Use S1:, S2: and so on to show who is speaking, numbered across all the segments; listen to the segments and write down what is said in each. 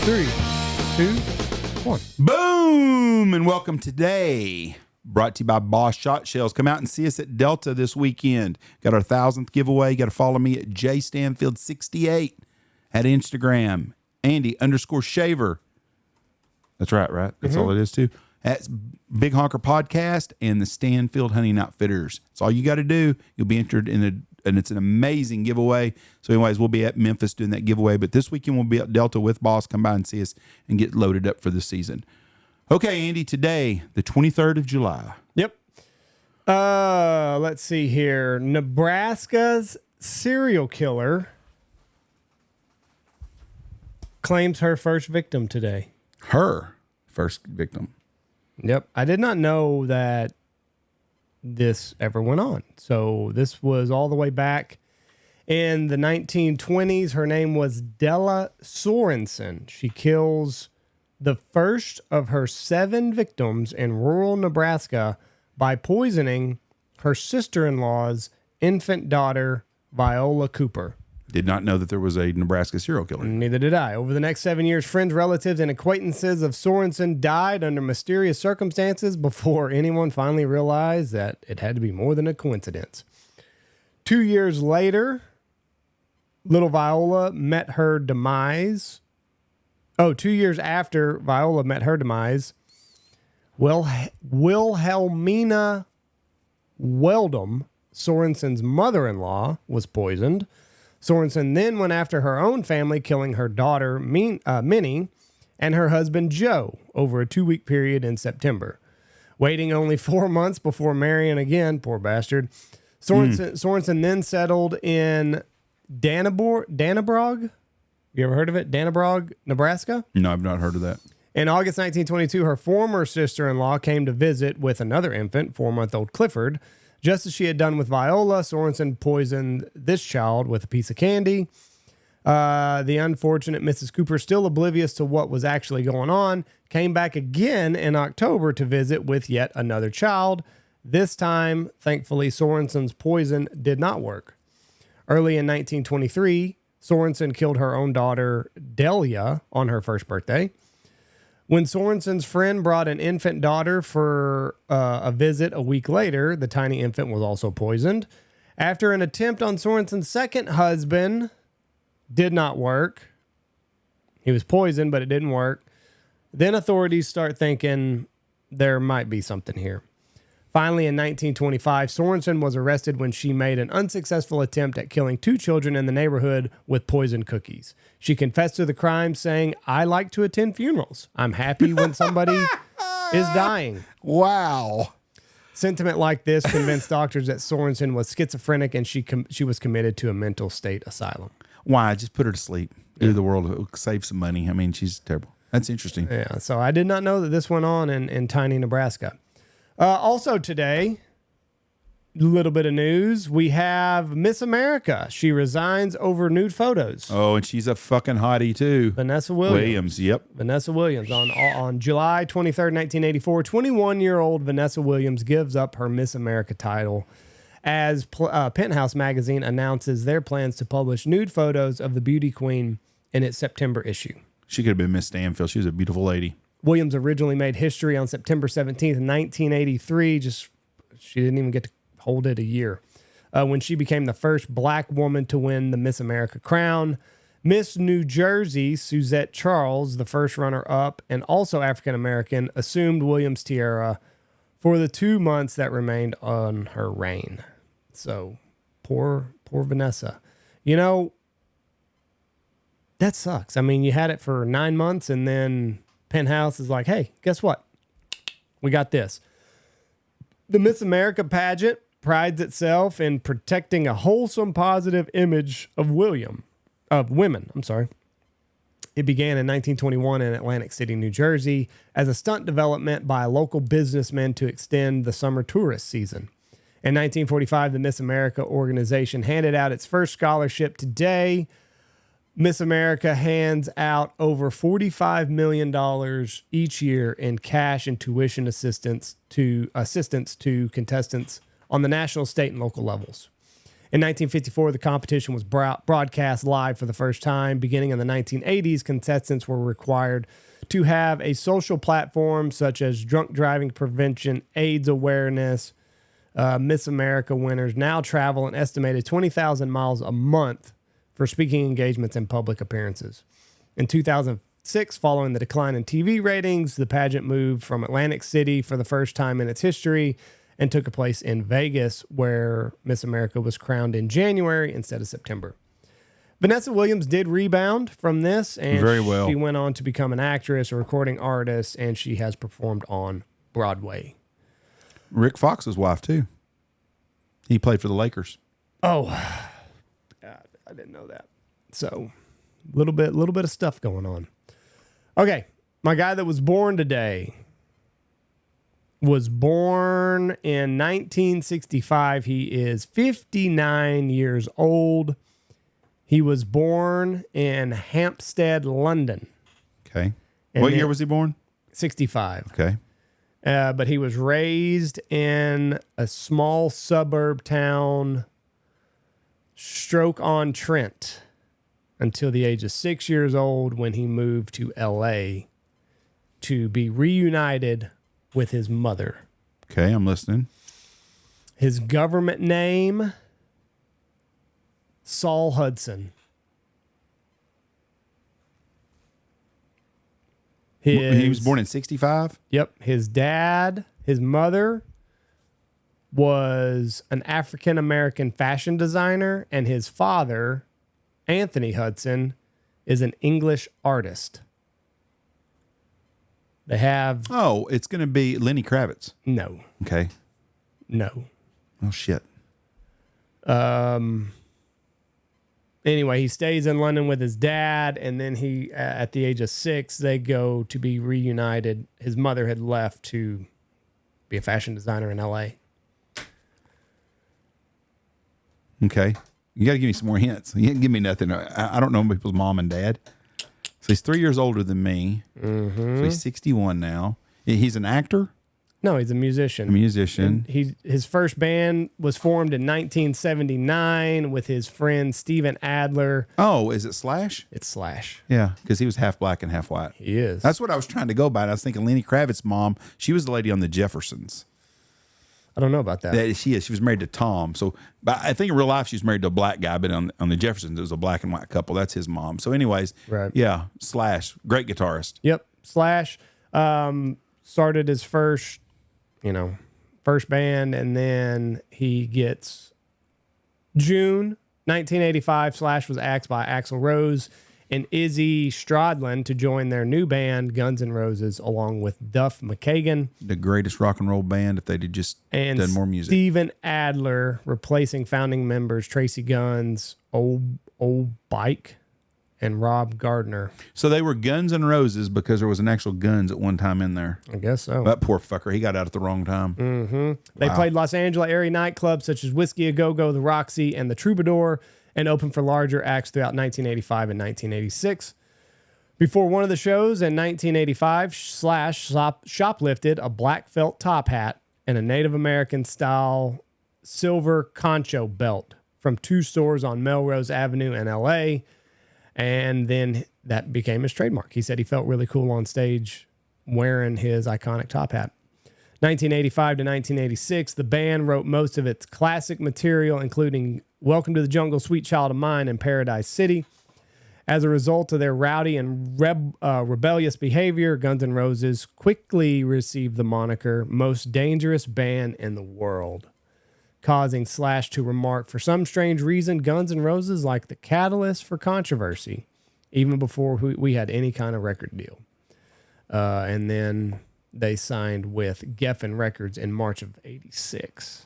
S1: 3, 2, 1.
S2: Boom! And welcome today. Brought to you by Boss Shot Shells. Come out and see us at Delta this weekend. Got our 1,000th giveaway. Got to follow me at jstanfield68 at Instagram. Andy_Shaver. That's right? That's all it is, too. That's Big Honker Podcast and the Stanfield Hunting Outfitters. That's all you got to do. You'll be entered in and it's an amazing giveaway. So anyways, we'll be at Memphis doing that giveaway. But this weekend we'll be at Delta with Boss. Come by and see us and get loaded up for the season. Okay, Andy, today, the 23rd of July.
S1: Yep. Let's see here. Nebraska's serial killer claims her first victim today.
S2: Her first victim.
S1: Yep. I did not know that this ever went on. So this was all the way back in the 1920s. Her name was Della Sorensen. She kills the first of her 7 victims in rural Nebraska by poisoning her sister-in-law's infant daughter, Viola Cooper.
S2: Did not know that there was a Nebraska serial killer.
S1: Neither did I. Over the next 7 years, friends, relatives, and acquaintances of Sorensen died under mysterious circumstances before anyone finally realized that it had to be more than a coincidence. 2 years later, little Viola met her demise. 2 years after Viola met her demise, Wilhelmina Weldum, Sorensen's mother-in-law, was poisoned. Sorensen then went after her own family, killing her daughter, Minnie, and her husband, Joe, over a 2-week period in September. Waiting only 4 months before marrying again, poor bastard, Sorensen then settled in Dannebrog. You ever heard of it? Dannebrog, Nebraska?
S2: No, I've not heard of that.
S1: In August 1922, her former sister-in-law came to visit with another infant, 4-month-old Clifford. Just as she had done with Viola, Sorensen poisoned this child with a piece of candy. The unfortunate Mrs. Cooper, still oblivious to what was actually going on, came back again in October to visit with yet another child. This time, thankfully, Sorensen's poison did not work. Early in 1923, Sorensen killed her own daughter, Delia, on her first birthday. When Sorensen's friend brought an infant daughter for a visit a week later, the tiny infant was also poisoned. After an attempt on Sorensen's second husband did not work, he was poisoned, but it didn't work. Then authorities start thinking there might be something here. Finally, in 1925, Sorensen was arrested when she made an unsuccessful attempt at killing 2 children in the neighborhood with poisoned cookies. She confessed to the crime, saying, "I like to attend funerals. I'm happy when somebody is dying."
S2: Wow.
S1: Sentiment like this convinced doctors that Sorensen was schizophrenic and she was committed to a mental state asylum.
S2: Why? Just put her to sleep. Do the world, save some money. I mean, she's terrible. That's interesting.
S1: Yeah, so I did not know that this went on in tiny Nebraska. Also today, a little bit of news. We have Miss America. She resigns over nude photos.
S2: Oh, and she's a fucking hottie, too.
S1: Vanessa Williams.
S2: Yep.
S1: Vanessa Williams. On July 23rd, 1984, 21-year-old Vanessa Williams gives up her Miss America title as Penthouse magazine announces their plans to publish nude photos of the beauty queen in its September issue.
S2: She could have been Miss Stanfield. She was a beautiful lady.
S1: Williams originally made history on September 17th, 1983. She didn't even get to hold it a year. When she became the first black woman to win the Miss America crown. Miss New Jersey, Suzette Charles, the first runner-up and also African-American, assumed Williams' tiara for the 2 months that remained on her reign. So, poor Vanessa. You know, that sucks. I mean, you had it for 9 months and then Penthouse is like, hey, guess what? We got this. The Miss America pageant prides itself in protecting a wholesome, positive image of women. It began in 1921 in Atlantic City, New Jersey, as a stunt development by local businessmen to extend the summer tourist season. In 1945, the Miss America organization handed out its first scholarship. Today, Miss America hands out over $45 million each year in cash and tuition assistance to contestants on the national, state, and local levels. In 1954, the competition was broadcast live for the first time. Beginning in the 1980s, contestants were required to have a social platform such as drunk driving prevention, AIDS awareness. Miss America winners now travel an estimated 20,000 miles a month for speaking engagements and public appearances. In 2006, following the decline in TV ratings, the pageant moved from Atlantic City for the first time in its history and took place in Vegas, where Miss America was crowned in January instead of September. Vanessa Williams did rebound from this, and
S2: Very well.
S1: She went on to become an actress, a recording artist, and she has performed on Broadway.
S2: Rick Fox's wife, too. He played for the Lakers.
S1: Oh, God, I didn't know that. So, a little bit of stuff going on. Okay, my guy that was born today was born in 1965. He is 59 years old. He was born in Hampstead, London.
S2: Okay.
S1: And
S2: What year was he born?
S1: 65.
S2: Okay.
S1: But he was raised in a small suburb town, Stoke-on-Trent, until the age of 6 years old when he moved to L.A. to be reunited with his mother.
S2: Okay, I'm listening.
S1: His government name, Saul Hudson.
S2: He was born in 65?
S1: Yep. His mother was an African-American fashion designer, and his father, Anthony Hudson, is an English artist. They have...
S2: Oh, it's going to be Lenny Kravitz.
S1: No.
S2: Okay.
S1: No.
S2: Oh, shit.
S1: Anyway, he stays in London with his dad, and then he, at the age of 6, they go to be reunited. His mother had left to be a fashion designer in L.A.
S2: Okay. You got to give me some more hints. You didn't give me nothing. I don't know people's mom and dad. So he's 3 years older than me.
S1: Mm-hmm.
S2: So he's 61 now. He's an actor?
S1: No, he's a musician.
S2: A musician.
S1: His first band was formed in 1979 with his friend Steven Adler.
S2: Oh, is it Slash?
S1: It's Slash.
S2: Yeah, because he was half black and half white.
S1: He is.
S2: That's what I was trying to go by. I was thinking Lenny Kravitz's mom, she was the lady on the Jeffersons.
S1: I don't know about that.
S2: She is. She was married to Tom. So, but I think in real life she was married to a black guy, but on the Jeffersons it was a black and white couple. That's his mom. So, anyways,
S1: right.
S2: Yeah, Slash, great guitarist.
S1: Yep, Slash started his first band, and then he gets June 1985. Slash was asked by Axl Rose and Izzy Stradlin to join their new band, Guns N' Roses, along with Duff McKagan.
S2: The greatest rock and roll band if they'd just done more music.
S1: Steven Adler replacing founding members Tracy Guns, Old Bike, and Rob Gardner.
S2: So they were Guns N' Roses because there was an actual Guns at one time in there.
S1: I guess so.
S2: That poor fucker, he got out at the wrong time.
S1: Mm-hmm. They played Los Angeles area nightclubs such as Whiskey A Go-Go, the Roxy, and the Troubadour, and opened for larger acts throughout 1985 and 1986. Before one of the shows in 1985, Slash shoplifted a black felt top hat and a Native American style silver concho belt from 2 stores on Melrose Avenue in LA. And then that became his trademark. He said he felt really cool on stage wearing his iconic top hat. 1985 to 1986, the band wrote most of its classic material, including Welcome to the Jungle, Sweet Child of Mine, and Paradise City. As a result of their rowdy and rebellious behavior, Guns N' Roses quickly received the moniker Most Dangerous Band in the World, causing Slash to remark, for some strange reason, Guns N' Roses like the catalyst for controversy, even before we had any kind of record deal. And then they signed with Geffen Records in March of 86.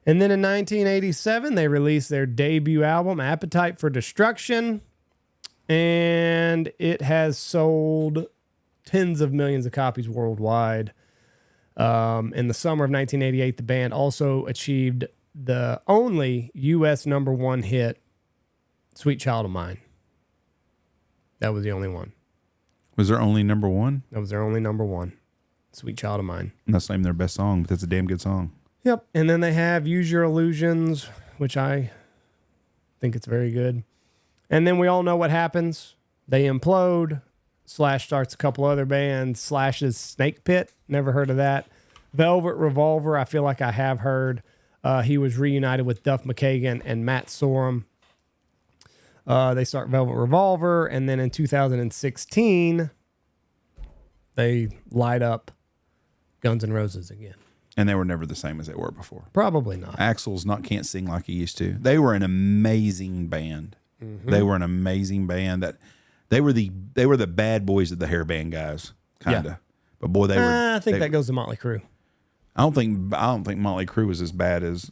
S1: And then in 1987, they released their debut album, Appetite for Destruction, and it has sold tens of millions of copies worldwide. In the summer of 1988, the band also achieved the only U.S. #1 hit, Sweet Child of Mine. That was the only one.
S2: Was there only #1?
S1: That was their only #1, Sweet Child of Mine.
S2: And that's not even their best song, but that's a damn good song.
S1: Yep. And then they have Use Your Illusions, which I think it's very good. And then we all know what happens. They implode. Slash starts a couple other bands. Slash's Snake Pit. Never heard of that. Velvet Revolver, I feel like I have heard. He was reunited with Duff McKagan and Matt Sorum. They start Velvet Revolver, and then in 2016, they light up Guns N' Roses again.
S2: And they were never the same as they were before.
S1: Probably not.
S2: Axl's can't sing like he used to. They were an amazing band. They were an amazing band. That they were the bad boys of the hair band guys, kind of. Yeah. But boy, they were.
S1: I think that goes to Motley Crue.
S2: I don't think Motley Crue was as bad as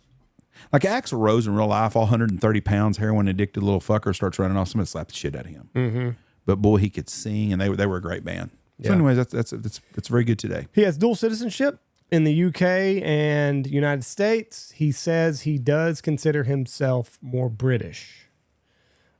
S2: like Axl Rose in real life. All 130 pounds, heroin addicted little fucker starts running off. Somebody slapped the shit out of him. Mm-hmm. But boy, he could sing, and they were a great band. So, anyways, that's very good today.
S1: He has dual citizenship in the UK and United States. He says he does consider himself more British.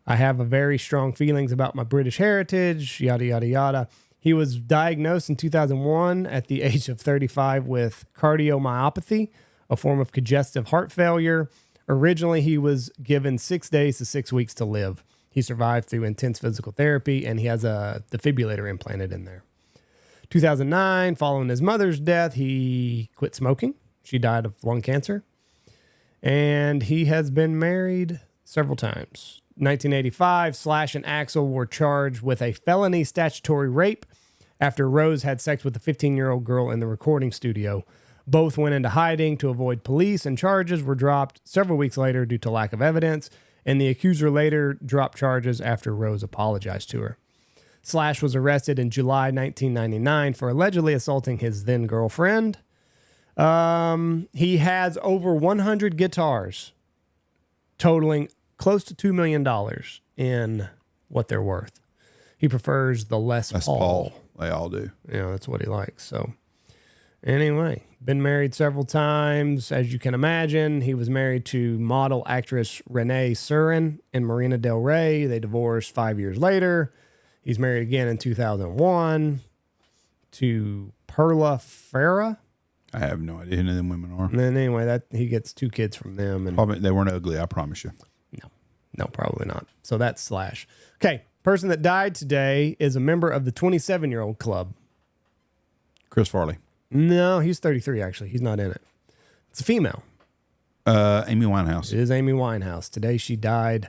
S1: I have a very strong feelings about my British heritage. Yada yada yada. He was diagnosed in 2001 at the age of 35 with cardiomyopathy, a form of congestive heart failure. Originally, he was given 6 days to 6 weeks to live. He survived through intense physical therapy, and he has a defibrillator implanted in there. 2009, following his mother's death, he quit smoking. She died of lung cancer. And he has been married several times. 1985, Slash and Axl were charged with a felony statutory rape after Rose had sex with a 15-year-old girl in the recording studio. Both went into hiding to avoid police, and charges were dropped several weeks later due to lack of evidence, and the accuser later dropped charges after Rose apologized to her. Slash was arrested in July 1999 for allegedly assaulting his then-girlfriend. He has over 100 guitars, totaling close to $2 million in what they're worth. He prefers the Les Paul.
S2: They all do.
S1: Yeah, that's what he likes. So anyway, been married several times. As you can imagine, he was married to model actress Renee Surin and Marina Del Rey. They divorced 5 years later. He's married again in 2001 to Perla Farah.
S2: I have no idea who them women are.
S1: And then anyway, he gets 2 kids from them. And
S2: probably they weren't ugly, I promise you.
S1: No, probably not. So that's Slash. Okay, person that died today is a member of the 27-year-old club.
S2: Chris Farley.
S1: No, he's 33, actually. He's not in it. It's a female.
S2: Amy Winehouse.
S1: It is Amy Winehouse. Today she died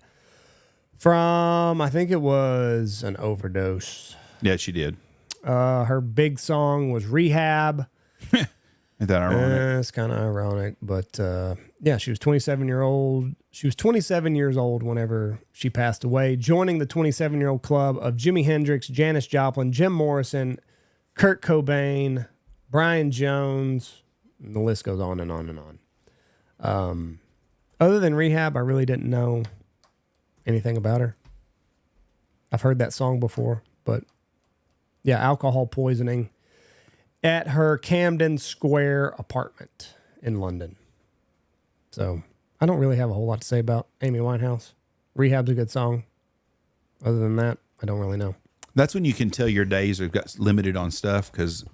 S1: from, I think it was an overdose.
S2: Yeah, she did.
S1: Her big song was Rehab.
S2: Isn't that ironic?
S1: It's kind of ironic, but yeah, she was 27-year-old. She was 27 years old whenever she passed away, joining the 27-year-old club of Jimi Hendrix, Janis Joplin, Jim Morrison, Kurt Cobain, Brian Jones, and the list goes on and on and on. Other than Rehab, I really didn't know anything about her. I've heard that song before, but yeah, alcohol poisoning at her Camden Square apartment in London. So I don't really have a whole lot to say about Amy Winehouse. Rehab's a good song. Other than that, I don't really know.
S2: That's when you can tell your days have got limited on stuff, because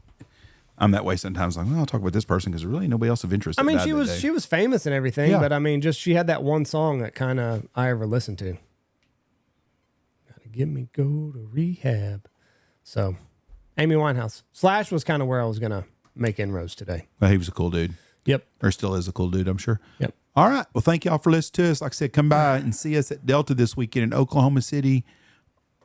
S2: I'm that way sometimes. Like, well, I'll talk about this person because there's really nobody else of interest.
S1: I mean, she was famous and everything, yeah. But I mean, just she had that one song that kind of I ever listened to. Gotta get me go to rehab. So, Amy Winehouse. Slash was kind of where I was gonna make inroads today.
S2: Well, he was a cool dude.
S1: Yep.
S2: Or still is a cool dude, I'm sure.
S1: Yep.
S2: All right. Well, thank y'all for listening to us. Like I said, come by and see us at Delta this weekend in Oklahoma City.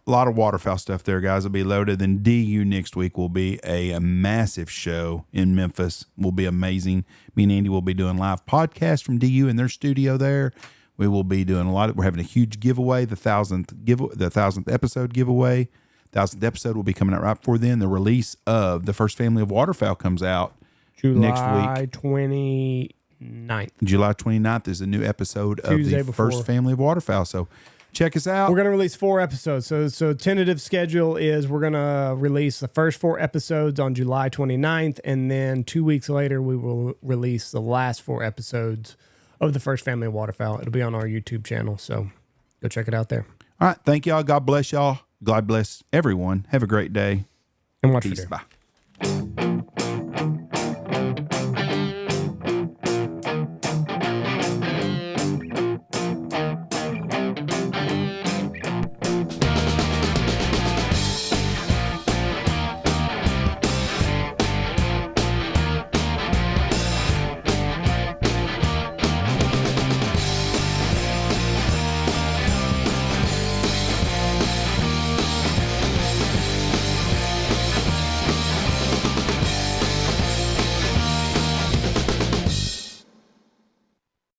S2: A lot of waterfowl stuff there, guys. Will be loaded. Then DU next week will be a massive show in Memphis. Will be amazing. Me and Andy will be doing live podcasts from DU in their studio there. We will be doing a lot. We're having a huge giveaway, the 1,000th episode giveaway. 1,000th episode will be coming out right before then. The release of the first family of waterfowl comes out next week.
S1: July 29th.
S2: July 29th is a new episode
S1: Tuesday
S2: of the
S1: before.
S2: first family of waterfowl. So check us out.
S1: We're going to release 4 episodes. So tentative schedule is we're going to release the first 4 episodes on July 29th. And then 2 weeks later, we will release the last 4 episodes of the first family of waterfowl. It'll be on our YouTube channel. So go check it out there.
S2: All right. Thank y'all. God bless y'all. God bless everyone. Have a great day.
S1: And watch
S2: Peace.
S1: video.
S2: Bye.